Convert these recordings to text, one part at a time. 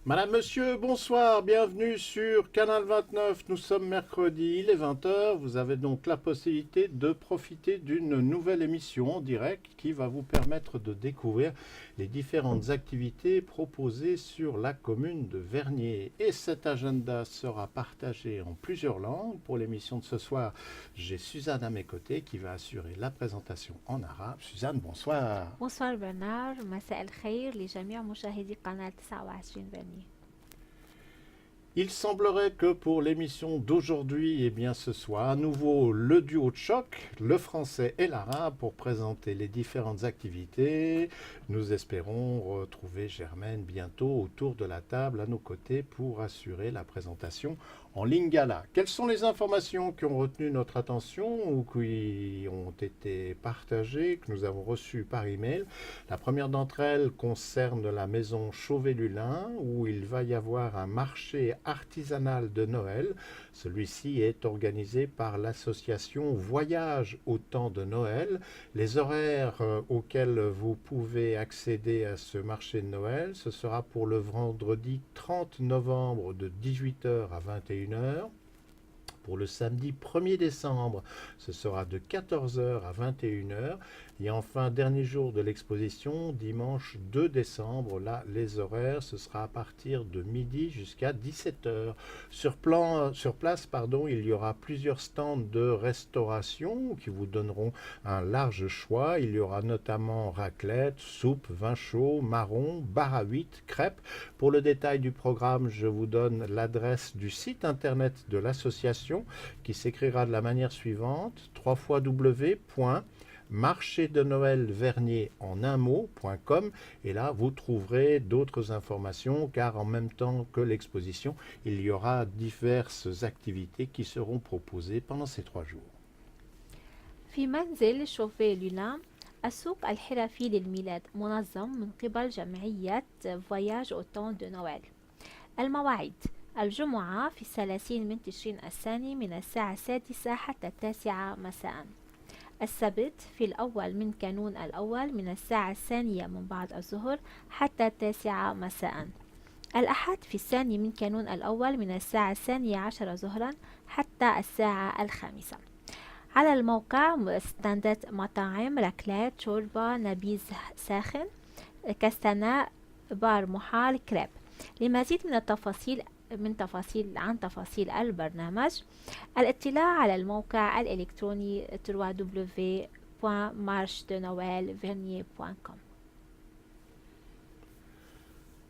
Madame, Monsieur, bonsoir, bienvenue sur Canal 29. Nous sommes mercredi, il est 20 heures. Vous avez donc la possibilité de profiter d'une nouvelle émission en direct qui va vous permettre de découvrir les différentes activités proposées sur la commune de Vernier. Et cet agenda sera partagé en plusieurs langues. Pour l'émission de ce soir, j'ai Suzanne à mes côtés qui va assurer la présentation en arabe. Suzanne, bonsoir. Bonsoir Bernard, مساء الخير لجميع مشاهدي قناة 29 فيرني. Il semblerait que pour l'émission d'aujourd'hui, eh bien, ce soit à nouveau le duo de choc, le français et l'arabe, pour présenter les différentes activités. Nous espérons retrouver Germaine bientôt autour de la table à nos côtés pour assurer la présentation en lingala. Quelles sont les informations qui ont retenu notre attention ou qui ont été partagées, que nous avons reçues par email? La première d'entre elles concerne la maison Chauvet-Lulin, où il va y avoir un marché artisanal de Noël. Celui-ci est organisé par l'association Voyage au temps de Noël. Les horaires auxquels vous pouvez accéder à ce marché de Noël, ce sera pour le vendredi 30 novembre de 18 h à 21 h. Pour le samedi 1er décembre, ce sera de 14 h à 21 h. Et enfin, dernier jour de l'exposition, dimanche 2 décembre, là, les horaires, ce sera à partir de midi jusqu'à 17 h. Sur place, il y aura plusieurs stands de restauration qui vous donneront un large choix. Il y aura notamment raclette, soupe, vin chaud, marron, bar à 8, crêpes. Pour le détail du programme, je vous donne l'adresse du site internet de l'association qui s'écrira de la manière suivante: www.marchédenoëlvernier en un mot.com, et là vous trouverez d'autres informations, car en même temps que l'exposition, il y aura diverses activités qui seront proposées pendant ces 3 jours. في منزل شوفي لولان، السوق الحرفي للميلاد منظم من قبل جمعية فواياج أوتون دو نويل. المواعيد: الجمعة في 30 من تشرين الثاني من الساعة 6 حتى 9 مساء. السبت في الأول من كانون الأول من الساعة 2 من بعد الظهر حتى 9 مساء. الأحد في 2 من كانون الأول من الساعة 12 ظهرا حتى الساعة 5. على الموقع ستاندات مطاعم، ركلات، شوربة، نبيذ ساخن، كاستنا، بار محال، كريب. لمزيد عن تفاصيل البرنامج، الاطلاع على الموقع الإلكتروني www.marchedenoelvernier.com.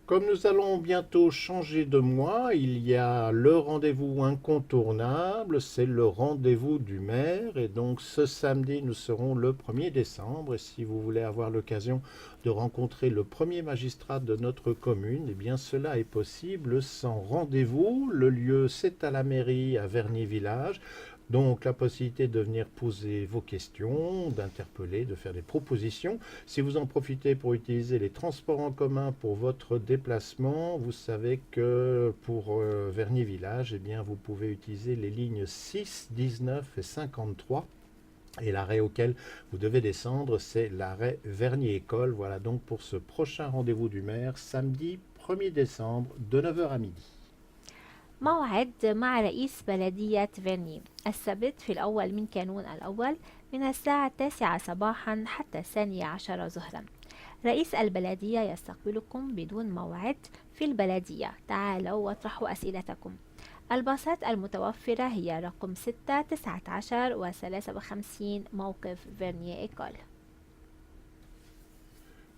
Comme nous allons bientôt changer de mois, il y a le rendez-vous incontournable, c'est le rendez-vous du maire. Et donc ce samedi, nous serons le 1er décembre. Et si vous voulez avoir l'occasion de rencontrer le premier magistrat de notre commune, eh bien cela est possible sans rendez-vous. Le lieu, c'est à la mairie à Vernier-Village. Donc la possibilité de venir poser vos questions, d'interpeller, de faire des propositions. Si vous en profitez pour utiliser les transports en commun pour votre déplacement, vous savez que pour Vernier Village, eh bien, vous pouvez utiliser les lignes 6, 19 et 53. Et l'arrêt auquel vous devez descendre, c'est l'arrêt Vernier École. Voilà donc pour ce prochain rendez-vous du maire, samedi 1er décembre de 9 h à midi. موعد مع رئيس بلدية فيرني السبت في الأول من كانون الأول من الساعة 9 صباحا حتى 12 ظهرا. رئيس البلدية يستقبلكم بدون موعد في البلدية. تعالوا واطرحوا أسئلتكم. الباصات المتوفرة هي رقم 6، 19 و 53 موقف فيرني إيكول.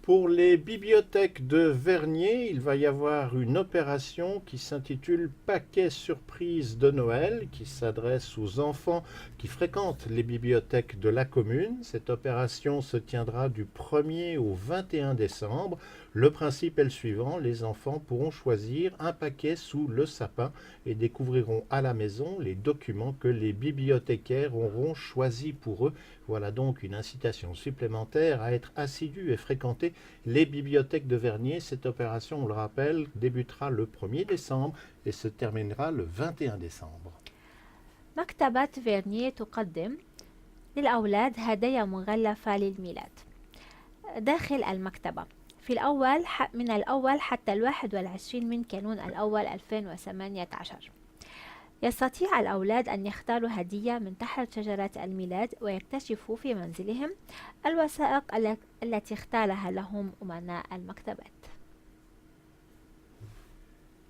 Pour les bibliothèques de Vernier, il va y avoir une opération qui s'intitule Paquet surprise de Noël, qui s'adresse aux enfants qui fréquentent les bibliothèques de la commune. Cette opération se tiendra du 1er au 21 décembre. Le principe est le suivant: les enfants pourront choisir un paquet sous le sapin et découvriront à la maison les documents que les bibliothécaires auront choisis pour eux. Voilà donc une incitation supplémentaire à être assidu et fréquenter les bibliothèques de Vernier. Cette opération, on le rappelle, débutera le 1er décembre et se terminera le 21 décembre. مكتبة فيرني تقدم للأولاد هدايا مغلفة للميلاد. داخل المكتبة من الأول حتى 21 من كانون الأول 2018. يستطيع الأولاد أن يختاروا هدية من تحت شجرة الميلاد ويكتشفوا في منزلهم الوثائق التي اختارها لهم أمناء المكتبات.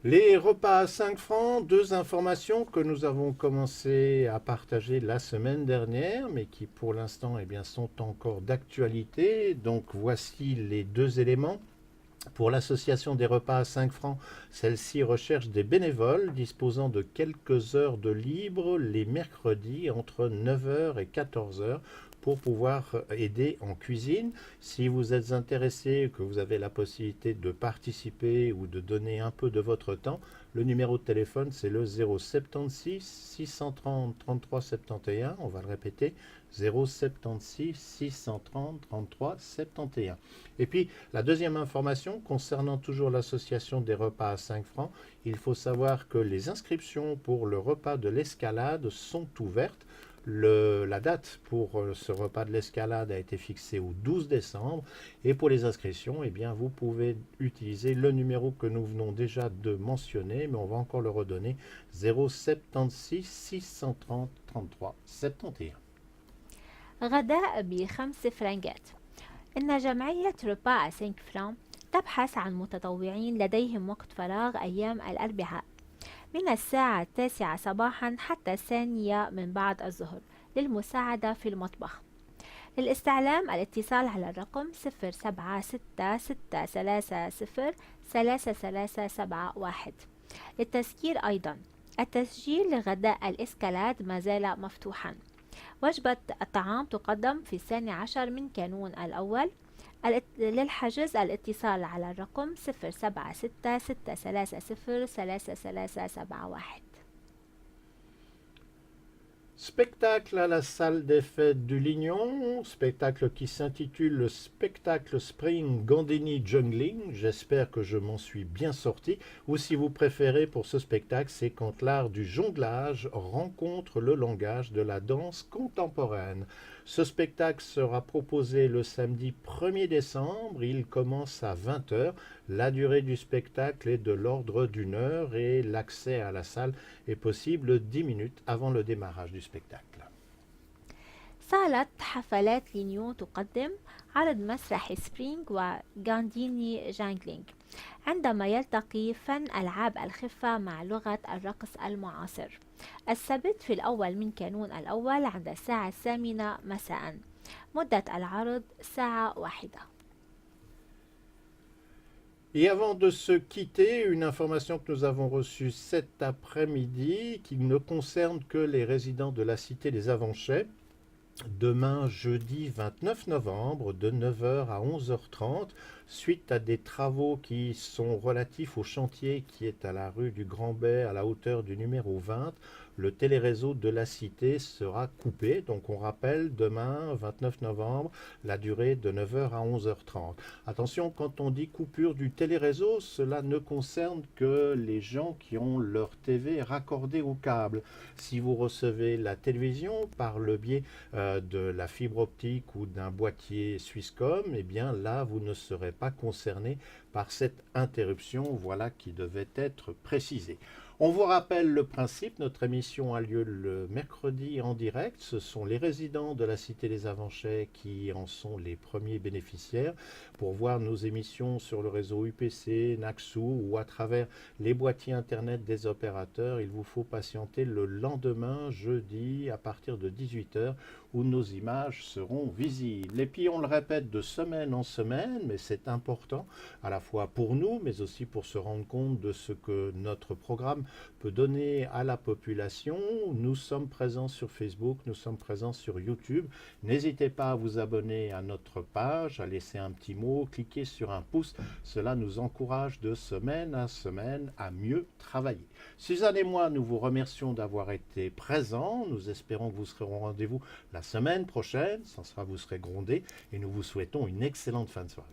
Les repas à 5 francs, deux informations que nous avons commencé à partager la semaine dernière, mais qui pour l'instant sont encore d'actualité. Donc voici les deux éléments. Pour l'association des repas à 5 francs, celle-ci recherche des bénévoles disposant de quelques heures de libre les mercredis entre 9 h et 14 h pour pouvoir aider en cuisine. Si vous êtes intéressé, que vous avez la possibilité de participer ou de donner un peu de votre temps, le numéro de téléphone c'est le 076 630 33 71. On va le répéter, 076 630 33 71. Et puis la deuxième information concernant toujours l'association des repas à 5 francs, il faut savoir que les inscriptions pour le repas de l'escalade sont ouvertes. La date pour ce repas de l'escalade a été fixée au 12 décembre et pour les inscriptions, vous pouvez utiliser le numéro que nous venons déjà de mentionner, mais on va encore le redonner, 076 630 33 71. غداء ب5 فرنجات. إن جمعية رباع 5 فران تبحث عن متطوعين لديهم وقت فراغ أيام الأربعاء من الساعة 9 صباحا حتى 2 من بعد الظهر للمساعدة في المطبخ. للاستعلام الاتصال على الرقم 07663303371. للتذكير أيضا التسجيل لغداء الإسكالاد ما زال مفتوحا. وجبة الطعام تقدم في 12 من كانون الأول. للحجز الاتصال على الرقم 07663303371. Spectacle à la salle des fêtes du Lignon, spectacle qui s'intitule le spectacle Spring Gandini Jungling. J'espère que je m'en suis bien sorti. Ou si vous préférez pour ce spectacle, c'est quand l'art du jonglage rencontre le langage de la danse contemporaine. Ce spectacle sera proposé le samedi 1er décembre. Il commence à 20 h. La durée du spectacle est de l'ordre d'1 heure et l'accès à la salle est possible 10 minutes avant le démarrage du spectacle. صالة حفلات لينيو تقدم عرض مسرحي سبرينغ وغانديني جانجلينغ عندما يلتقي فن ألعاب الخفة مع لغة الرقص المعاصر. السبت في الأول من كانون الأول عند الساعة 8 مساء. مدة العرض ساعة واحدة. Et avant de se quitter, une information que nous avons reçue cet après-midi qui ne concerne que les résidents de la Cité des Avanchais. Demain, jeudi 29 novembre, de 9 h à 11 h 30, suite à des travaux qui sont relatifs au chantier qui est à la rue du Grand Bay à la hauteur du numéro 20, le téléréseau de la Cité sera coupé. Donc on rappelle, demain, 29 novembre, la durée de 9 h à 11 h 30. Attention, quand on dit coupure du téléréseau, cela ne concerne que les gens qui ont leur TV raccordée au câble. Si vous recevez la télévision par le biais de la fibre optique ou d'un boîtier Swisscom, là, vous ne serez pas concerné par cette interruption, voilà qui devait être précisé. On vous rappelle le principe, notre émission a lieu le mercredi en direct. Ce sont les résidents de la Cité des Avanchais qui en sont les premiers bénéficiaires. Pour voir nos émissions sur le réseau UPC, Naxu ou à travers les boîtiers internet des opérateurs, il vous faut patienter le lendemain, jeudi, à partir de 18 h, où nos images seront visibles. Et puis on le répète de semaine en semaine, mais c'est important à la fois pour nous, mais aussi pour se rendre compte de ce que notre programme peut donner à la population. Nous sommes présents sur Facebook, nous sommes présents sur YouTube. N'hésitez pas à vous abonner à notre page, à laisser un petit mot, cliquez sur un pouce. Cela nous encourage de semaine à semaine à mieux travailler. Suzanne et moi, nous vous remercions d'avoir été présents. Nous espérons que vous serez au rendez-vous la semaine prochaine. Sans sera, vous serez grondés et nous vous souhaitons une excellente fin de soirée.